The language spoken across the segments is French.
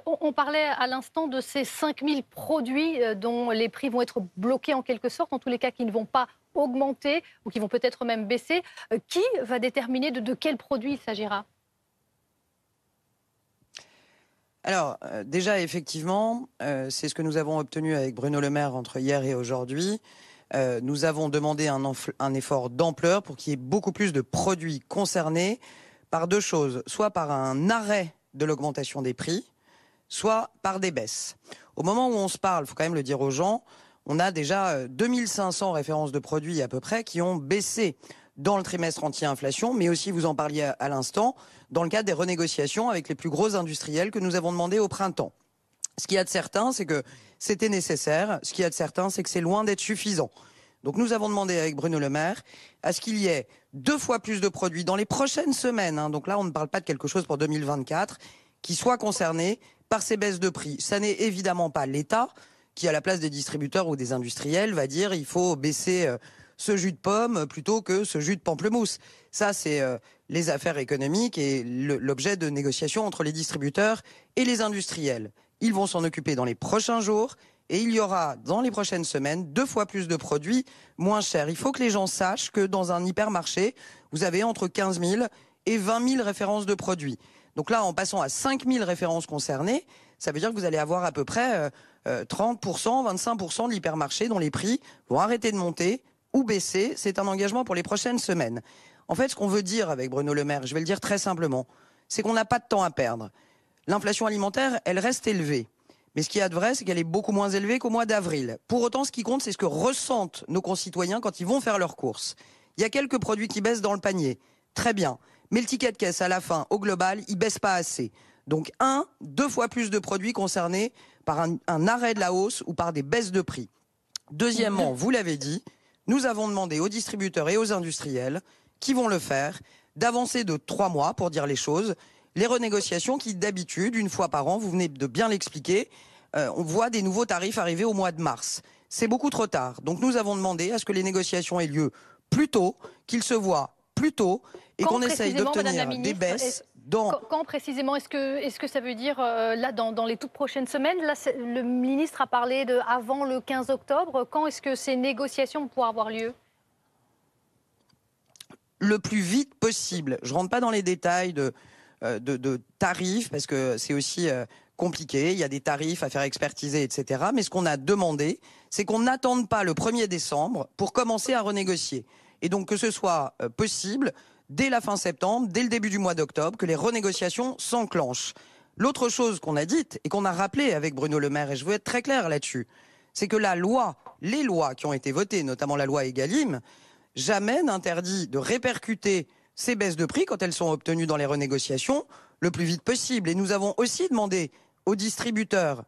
On parlait à l'instant de ces 5000 produits dont les prix vont être bloqués en quelque sorte, en tous les cas qui ne vont pas augmenter ou qui vont peut-être même baisser. Qui va déterminer de quels produits il s'agira? Alors, déjà, effectivement, c'est ce que nous avons obtenu avec Bruno Le Maire entre hier et aujourd'hui. Nous avons demandé un effort d'ampleur pour qu'il y ait beaucoup plus de produits concernés par deux choses. Soit par un arrêt de l'augmentation des prix, soit par des baisses. Au moment où on se parle, il faut quand même le dire aux gens, on a déjà 2500 références de produits à peu près qui ont baissé dans le trimestre anti-inflation, mais aussi, vous en parliez à l'instant, dans le cadre des renégociations avec les plus gros industriels que nous avons demandé au printemps. Ce qu'il y a de certain, c'est que c'était nécessaire. Ce qu'il y a de certain, c'est que c'est loin d'être suffisant. Donc nous avons demandé avec Bruno Le Maire à ce qu'il y ait 2 fois plus de produits dans les prochaines semaines. Donc là, on ne parle pas de quelque chose pour 2024, qui soient concernés par ces baisses de prix. Ça n'est évidemment pas l'État qui, à la place des distributeurs ou des industriels, va dire il faut baisser ce jus de pomme plutôt que ce jus de pamplemousse. Ça, c'est les affaires économiques et l'objet de négociations entre les distributeurs et les industriels. Ils vont s'en occuper dans les prochains jours et il y aura dans les prochaines semaines 2 fois plus de produits moins chers. Il faut que les gens sachent que dans un hypermarché, vous avez entre 15 000 et 20 000 références de produits. Donc là, en passant à 5 000 références concernées, ça veut dire que vous allez avoir à peu près 30%, 25% de l'hypermarché dont les prix vont arrêter de monter ou baisser. C'est un engagement pour les prochaines semaines. En fait, ce qu'on veut dire avec Bruno Le Maire, je vais le dire très simplement, c'est qu'on n'a pas de temps à perdre. L'inflation alimentaire, elle reste élevée. Mais ce qu'il y a de vrai, c'est qu'elle est beaucoup moins élevée qu'au mois d'avril. Pour autant, ce qui compte, c'est ce que ressentent nos concitoyens quand ils vont faire leurs courses. Il y a quelques produits qui baissent dans le panier. Très bien. Mais le ticket de caisse, à la fin, au global, il baisse pas assez. Donc, 2 fois plus de produits concernés par un arrêt de la hausse ou par des baisses de prix. Deuxièmement, vous l'avez dit, nous avons demandé aux distributeurs et aux industriels, qui vont le faire, d'avancer de 3 mois, pour dire les choses, les renégociations qui, d'habitude, une fois par an, vous venez de bien l'expliquer, on voit des nouveaux tarifs arriver au mois de mars. C'est beaucoup trop tard. Donc nous avons demandé à ce que les négociations aient lieu plus tôt, qu'ils se voient plus tôt, et qu'on essaye d'obtenir des baisses dans... Quand précisément, est-ce que ça veut dire, là, dans les toutes prochaines semaines? Là, le ministre a parlé de avant le 15 octobre. Quand est-ce que ces négociations vont pouvoir avoir lieu? Le plus vite possible. Je ne rentre pas dans les détails de tarifs, parce que c'est aussi compliqué. Il y a des tarifs à faire expertiser, etc. Mais ce qu'on a demandé, c'est qu'on n'attende pas le 1er décembre pour commencer à renégocier. Et donc que ce soit possible dès la fin septembre, dès le début du mois d'octobre, que les renégociations s'enclenchent. L'autre chose qu'on a dite et qu'on a rappelé avec Bruno Le Maire, et je veux être très clair là-dessus, c'est que les lois qui ont été votées, notamment la loi Egalim, jamais n'interdit de répercuter ces baisses de prix, quand elles sont obtenues dans les renégociations, le plus vite possible. Et nous avons aussi demandé aux distributeurs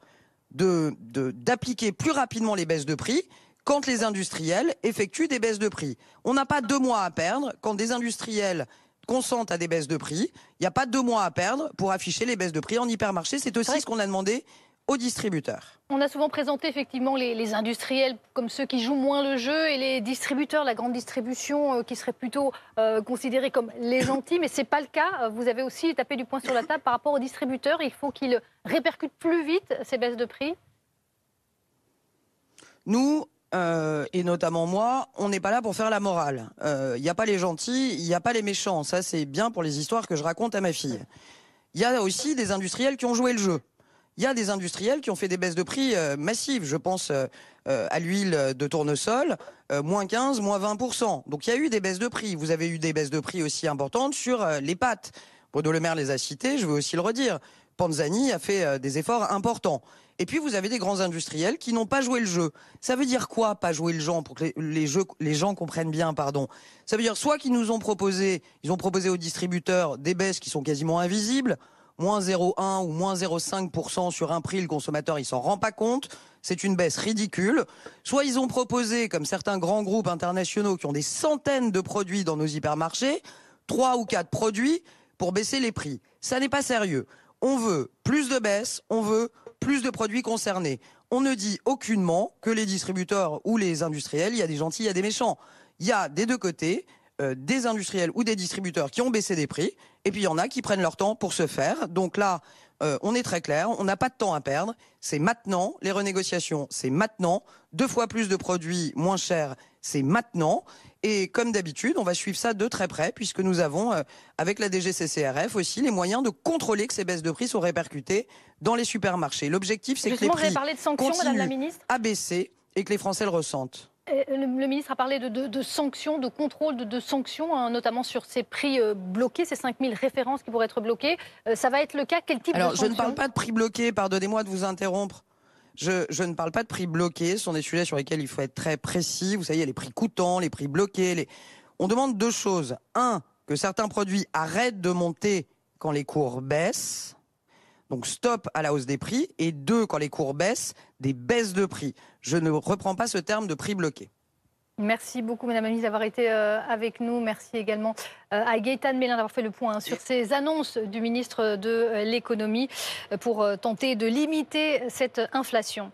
d'appliquer plus rapidement les baisses de prix quand les industriels effectuent des baisses de prix. On n'a pas 2 mois à perdre quand des industriels consentent à des baisses de prix. Il n'y a pas 2 mois à perdre pour afficher les baisses de prix en hypermarché. C'est aussi ce qu'on a demandé aux distributeurs. On a souvent présenté effectivement les industriels comme ceux qui jouent moins le jeu et les distributeurs, la grande distribution, qui seraient plutôt considérés comme les gentils, mais ce n'est pas le cas. Vous avez aussi tapé du poing sur la table par rapport aux distributeurs. Il faut qu'ils répercutent plus vite ces baisses de prix. Nous, et notamment moi, on n'est pas là pour faire la morale. Il n'y a pas les gentils, il n'y a pas les méchants. Ça, c'est bien pour les histoires que je raconte à ma fille. Il y a aussi des industriels qui ont joué le jeu. Il y a des industriels qui ont fait des baisses de prix massives. Je pense à l'huile de tournesol, moins 15, moins 20%. Donc il y a eu des baisses de prix. Vous avez eu des baisses de prix aussi importantes sur les pâtes. Bruno Le Maire les a citées, je veux aussi le redire. Panzani a fait des efforts importants. Et puis vous avez des grands industriels qui n'ont pas joué le jeu. Ça veut dire quoi, pas jouer le jeu, pour que les gens comprennent bien, pardon. Ça veut dire soit qu'ils nous ont proposé, ils ont proposé aux distributeurs des baisses qui sont quasiment invisibles, moins 0,1 ou moins 0,5% sur un prix, le consommateur il s'en rend pas compte, c'est une baisse ridicule. Soit ils ont proposé, comme certains grands groupes internationaux qui ont des centaines de produits dans nos hypermarchés, 3 ou 4 produits pour baisser les prix. Ça n'est pas sérieux. On veut plus de baisse, on veut plus de produits concernés. On ne dit aucunement que les distributeurs ou les industriels, il y a des gentils, il y a des méchants. Il y a des deux côtés des industriels ou des distributeurs qui ont baissé des prix, et puis il y en a qui prennent leur temps pour se faire. Donc là, on est très clair, on n'a pas de temps à perdre. C'est maintenant, les renégociations, c'est maintenant. 2 fois plus de produits moins chers, c'est maintenant. Et comme d'habitude, on va suivre ça de très près, puisque nous avons, avec la DGCCRF aussi, les moyens de contrôler que ces baisses de prix sont répercutées dans les supermarchés. L'objectif, c'est que les prix parlé de sanctions, Madame la Ministre, à baisser et que les Français le ressentent. Le ministre a parlé de sanctions, de contrôle de sanctions, hein, notamment sur ces prix bloqués, ces 5000 références qui pourraient être bloquées. Ça va être le cas? Quel type de sanctions? Je ne parle pas de prix bloqués, pardonnez-moi de vous interrompre. Je ne parle pas de prix bloqués, ce sont des sujets sur lesquels il faut être très précis. Vous savez, il y a les prix coûtants, les prix bloqués. On demande 2 choses. 1, que certains produits arrêtent de monter quand les cours baissent. Donc stop à la hausse des prix. Et 2, quand les cours baissent, des baisses de prix. Je ne reprends pas ce terme de prix bloqué. Merci beaucoup, Madame la Ministre, d'avoir été avec nous. Merci également à Gaëtan Mélin d'avoir fait le point sur ces annonces du ministre de l'Économie pour tenter de limiter cette inflation.